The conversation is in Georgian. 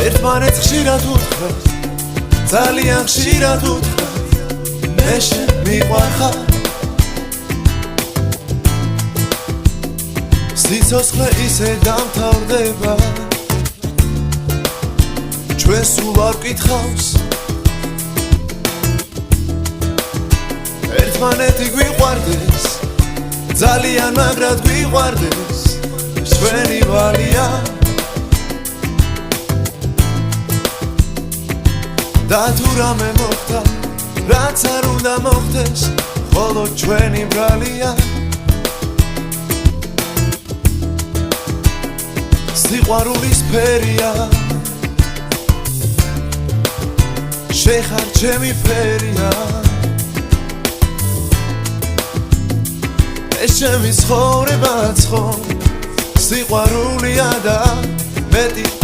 ერთმანეთს ხშირად უთხრათ, ძალიან ხშირად უთხრათ, მე შენ მიყვარხარ. სიცოცხლე ისე დამთავრდება, ჩვენ სულ არ ვკითხავს, ერთმანეთი გვიყვარდეს, ძალიან მაგრად გვიყვარდეს, ჩვენი ვალია. და თუ რამე მოხდა, რაც არ უნდა მოხდეს, ხოლო ჩვენი ბრალია. სიყვარულის ფერია, შეხარ ჩემი ფერია, ეს ჩემი ცხოვრებაც ხო სიყვარულია და მეტი